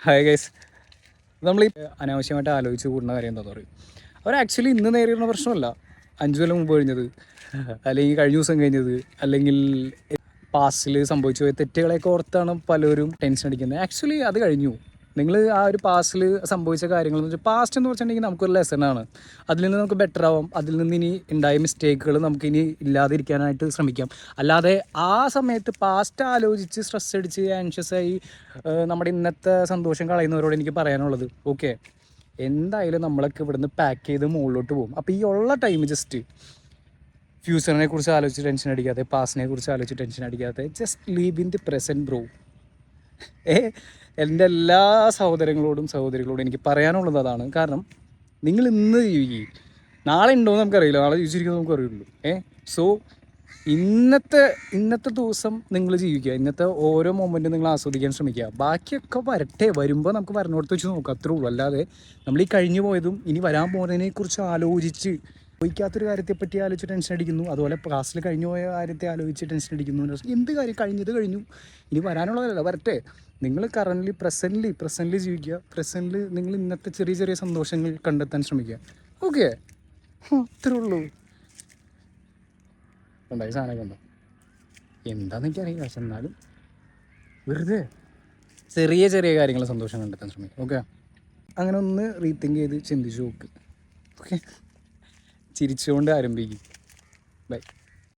Hi guys. നമ്മൾ ഈ അനാവശ്യമായിട്ട് ആലോചിച്ച് കൂടുന്ന കാര്യം എന്താണെന്ന് പറയും. അവർ ആക്ച്വലി ഇന്ന് നേരിടുന്ന പ്രശ്നമല്ല 5 കൊല്ലം മുമ്പ് കഴിഞ്ഞത്, അല്ലെങ്കിൽ കഴിഞ്ഞ ദിവസം കഴിഞ്ഞത്, അല്ലെങ്കിൽ പാസ്റ്റിൽ സംഭവിച്ചു പോയ തെറ്റുകളെയൊക്കെ ഓർത്താണ് പലരും ടെൻഷൻ അടിക്കുന്നത്. ആക്ച്വലി അത് കഴിഞ്ഞു. നിങ്ങൾ ആ ഒരു പാസ്റ്റിൽ സംഭവിച്ച കാര്യങ്ങളെന്ന് വെച്ചാൽ പാസ്റ്റ് എന്ന് വെച്ചിട്ടുണ്ടെങ്കിൽ നമുക്കൊരു ലെസണാണ്. അതിൽ നിന്ന് നമുക്ക് ബെറ്റർ ആവാം. അതിൽ നിന്ന് ഇനി ഉണ്ടായ മിസ്റ്റേക്കുകൾ നമുക്കിനി ഇല്ലാതിരിക്കാനായിട്ട് ശ്രമിക്കാം. അല്ലാതെ ആ സമയത്ത് പാസ്റ്റ് ആലോചിച്ച് സ്ട്രെസ് അടിച്ച് ആൻഷ്യസായി നമ്മുടെ ഇന്നത്തെ സന്തോഷം കളയുന്നവരോട് എനിക്ക് പറയാനുള്ളത്, ഓക്കെ, എന്തായാലും നമ്മളൊക്കെ ഇവിടുന്ന് പാക്ക് ചെയ്ത് മുകളിലോട്ട് പോകും. അപ്പോൾ ഈ ഉള്ള ടൈം ജസ്റ്റ് ഫ്യൂച്ചറിനെ കുറിച്ച് ആലോചിച്ച് ടെൻഷൻ അടിക്കാതെ, പാസ്റ്റിനെ കുറിച്ച് ആലോചിച്ച് ടെൻഷൻ അടിക്കാതെ, just leave in the present bro. എൻ്റെ എല്ലാ സഹോദരികളോടും എനിക്ക് പറയാനുള്ളത് അതാണ്. കാരണം നിങ്ങൾ ഇന്ന് ജീവിക്കുക, നാളെ ഉണ്ടോയെന്ന് നമുക്കറിയില്ല, നാളെ ജീവിച്ചിരിക്കുന്നത് നമുക്കറിയുള്ളൂ. സോ ഇന്നത്തെ ദിവസം നിങ്ങൾ ജീവിക്കുക, ഇന്നത്തെ ഓരോ മൊമെൻറ്റും നിങ്ങൾ ആസ്വദിക്കാൻ ശ്രമിക്കുക. ബാക്കിയൊക്കെ വരട്ടെ, വരുമ്പോൾ നമുക്ക് വരണോടത്ത് വെച്ച് നോക്കാം, അത്രേ ഉള്ളൂ. അല്ലാതെ നമ്മൾ ഈ കഴിഞ്ഞു പോയതും ഇനി വരാൻ പോകുന്നതിനെക്കുറിച്ച് ആലോചിച്ച് ചോദിക്കാത്തൊരു കാര്യത്തെപ്പറ്റി ആലോചിച്ച് ടെൻഷൻ അടിക്കുന്നു. അതുപോലെ ക്ലാസ്സിൽ കഴിഞ്ഞു പോയ കാര്യത്തെ ആലോചിച്ച് ടെൻഷൻ അടിക്കുന്നു. എന്ത് കാര്യം, കഴിഞ്ഞു, ഇനി വരാനുള്ളതല്ല, വരട്ടെ. നിങ്ങൾ പ്രസൻ്റ്ലി ജീവിക്കുക. പ്രസൻ്റിൽ നിങ്ങൾ ഇന്നത്തെ ചെറിയ ചെറിയ സന്തോഷങ്ങൾ കണ്ടെത്താൻ ശ്രമിക്കുക. ഓക്കെ, അത്രേ ഉള്ളൂ. ഉണ്ടായി സാധനമൊക്കെ ഉണ്ടോ എന്താണെന്ന് എനിക്കറിയില്ല, പക്ഷെ എന്നാലും വെറുതെ ചെറിയ ചെറിയ കാര്യങ്ങൾ സന്തോഷം കണ്ടെത്താൻ ശ്രമിക്കുക. ഓക്കെ, അങ്ങനെ ഒന്ന് റീതിങ്ക് ചെയ്ത് ചിന്തിച്ച് നോക്ക്. ഓക്കെ, ചിരിച്ചുകൊണ്ട് ആരംഭിക്കും. ബൈ.